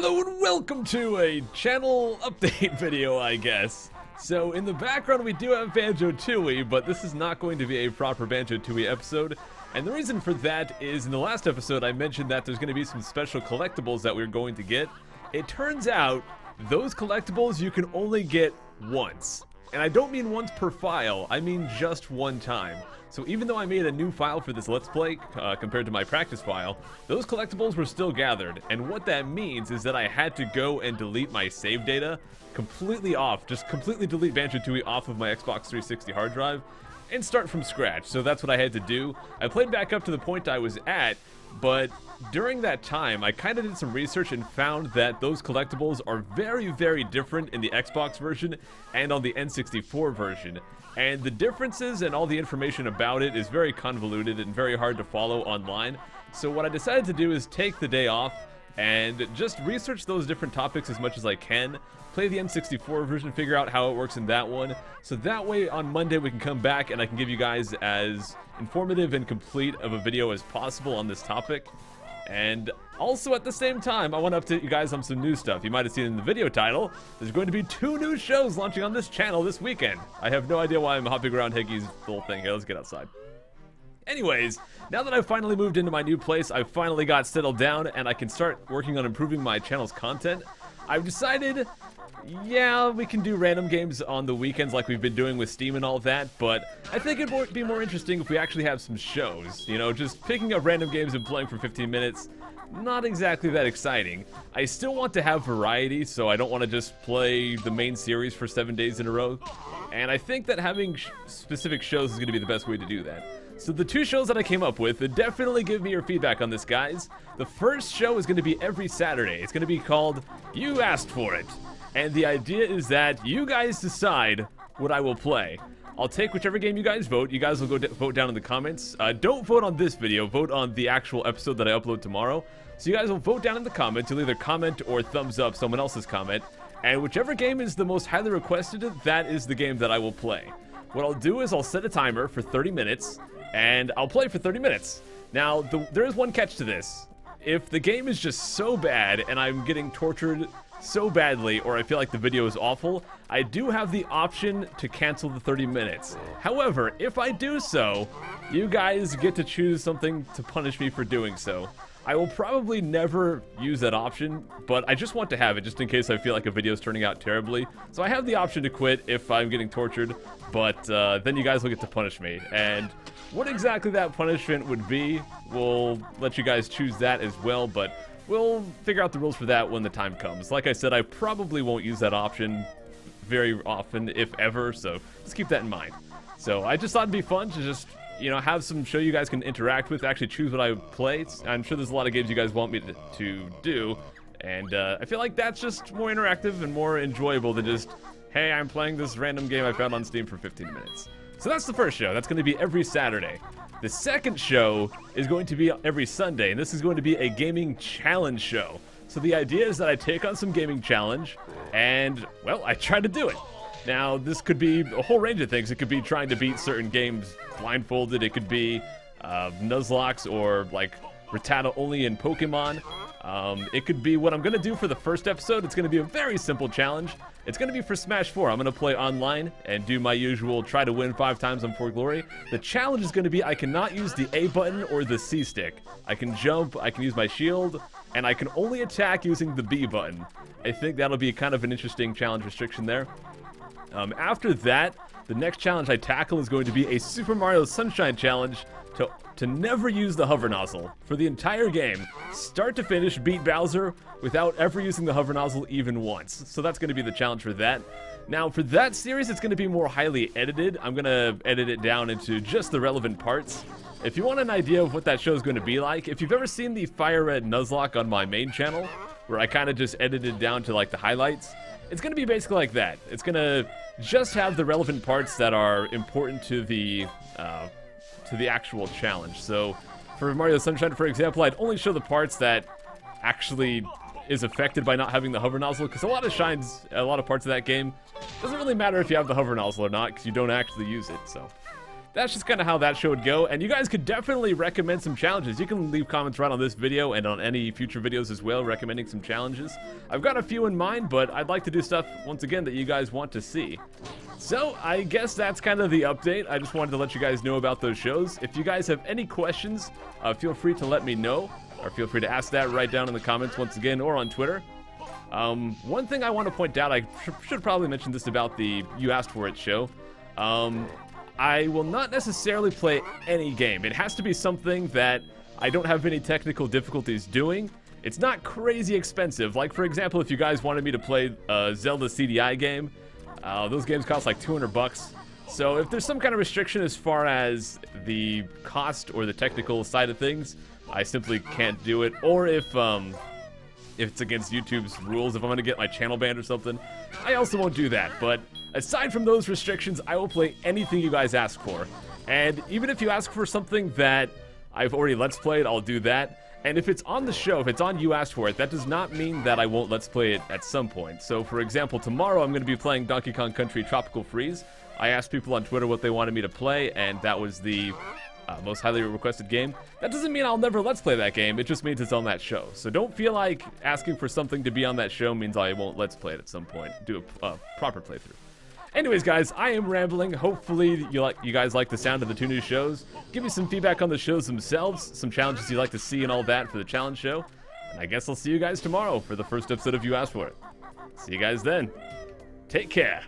Hello and welcome to a channel update video, I guess. So in the background we do have Banjo Tooie, but this is not going to be a proper Banjo Tooie episode. And the reason for that is in the last episode I mentioned that there's going to be some special collectibles that we're going to get. It turns out those collectibles you can only get once. And I don't mean once per file, I mean just one time. So even though I made a new file for this Let's Play, compared to my practice file, those collectibles were still gathered. And what that means is that I had to go and delete my save data completely off, just completely delete Banjo Tooie off of my Xbox 360 hard drive, and start from scratch. So that's what I had to do. I played back up to the point I was at, but during that time, I kind of did some research and found that those collectibles are very, very different in the Xbox version and on the N64 version. And the differences and all the information about it is very convoluted and very hard to follow online. So what I decided to do is take the day off and just research those different topics as much as I can. Play the N64 version, figure out how it works in that one. So that way on Monday we can come back and I can give you guys as informative and complete of a video as possible on this topic. And also at the same time, I want to update you guys on some new stuff. You might have seen in the video title, there's going to be 2 new shows launching on this channel this weekend. I have no idea why I'm hopping around Higgy's little thing here. Let's get outside. Anyways, now that I've finally moved into my new place, I've finally got settled down and I can start working on improving my channel's content. I've decided, yeah, we can do random games on the weekends like we've been doing with Steam and all that, but I think it would be more interesting if we actually have some shows. You know, just picking up random games and playing for 15 minutes, not exactly that exciting. I still want to have variety, so I don't want to just play the main series for 7 days in a row. And I think that having specific shows is going to be the best way to do that. So the 2 shows that I came up with, definitely give me your feedback on this, guys. The first show is going to be every Saturday. It's going to be called You Asked For It. And the idea is that you guys decide what I will play. I'll take whichever game you guys vote. You guys will go vote down in the comments. Don't vote on this video. Vote on the actual episode that I upload tomorrow. So you guys will vote down in the comments. You'll either comment or thumbs up someone else's comment. And whichever game is the most highly requested, that is the game that I will play. What I'll do is I'll set a timer for 30 minutes. And I'll play for 30 minutes. Now, there is one catch to this. If the game is just so bad and I'm getting tortured so badly, or I feel like the video is awful, I do have the option to cancel the 30 minutes. However, if I do so, you guys get to choose something to punish me for doing so. I will probably never use that option, but I just want to have it just in case I feel like a video is turning out terribly. So I have the option to quit if I'm getting tortured, but then you guys will get to punish me. And what exactly that punishment would be, we'll let you guys choose that as well, but we'll figure out the rules for that when the time comes. Like I said, I probably won't use that option very often, if ever, so just keep that in mind. So I just thought it'd be fun to just, you know, have some show you guys can interact with, actually choose what I play. I'm sure there's a lot of games you guys want me to do, and I feel like that's just more interactive and more enjoyable than just, hey, I'm playing this random game I found on Steam for 15 minutes. So that's the first show. That's going to be every Saturday. The second show is going to be every Sunday, and this is going to be a gaming challenge show. So the idea is that I take on some gaming challenge, and, well, I try to do it. Now, this could be a whole range of things. It could be trying to beat certain games blindfolded. It could be Nuzlocke or, like, Rattata only in Pokemon. It could be what I'm going to do for the first episode. It's going to be a very simple challenge. It's going to be for Smash 4. I'm going to play online and do my usual try to win 5 times on 4 Glory. The challenge is going to be I cannot use the A button or the C stick. I can jump, I can use my shield, and I can only attack using the B button. I think that'll be kind of an interesting challenge restriction there. After that, the next challenge I tackle is going to be a Super Mario Sunshine challenge to never use the hover nozzle for the entire game, start to finish, beat Bowser without ever using the hover nozzle even once. So that's going to be the challenge for that. Now, for that series, it's going to be more highly edited. I'm going to edit it down into just the relevant parts. If you want an idea of what that show is going to be like, if you've ever seen the Fire Red Nuzlocke on my main channel, where I kind of just edited down to like the highlights, it's going to be basically like that. It's going to just have the relevant parts that are important to the actual challenge. So for Mario Sunshine, for example, I'd only show the parts that actually is affected by not having the hover nozzle, because a lot of parts of that game doesn't really matter if you have the hover nozzle or not, because you don't actually use it. So that's just kind of how that show would go. And you guys could definitely recommend some challenges. You can leave comments right on this video and on any future videos as well, recommending some challenges. I've got a few in mind, but I'd like to do stuff, once again, that you guys want to see. So, I guess that's kind of the update. I just wanted to let you guys know about those shows. If you guys have any questions, feel free to let me know, or feel free to ask that right down in the comments once again, or on Twitter. One thing I want to point out, I should probably mention this about the You Asked For It show. I will not necessarily play any game. It has to be something that I don't have any technical difficulties doing. It's not crazy expensive. Like, for example, if you guys wanted me to play a Zelda CDI game, those games cost like 200 bucks. So if there's some kind of restriction as far as the cost or the technical side of things, I simply can't do it. Or if it's against YouTube's rules, if I'm gonna get my channel banned or something, I also won't do that. But aside from those restrictions, I will play anything you guys ask for. And even if you ask for something that I've already Let's Played, I'll do that. And if it's on the show, if it's on You Asked For It, that does not mean that I won't Let's Play it at some point. So, for example, tomorrow I'm going to be playing Donkey Kong Country Tropical Freeze. I asked people on Twitter what they wanted me to play, and that was the most highly requested game. That doesn't mean I'll never Let's Play that game, it just means it's on that show. So don't feel like asking for something to be on that show means I won't Let's Play it at some point, do a proper playthrough. Anyways, guys, I am rambling. Hopefully you guys like the sound of the two new shows. Give me some feedback on the shows themselves, some challenges you'd like to see and all that for the challenge show. And I guess I'll see you guys tomorrow for the first episode of You Asked For It. See you guys then. Take care.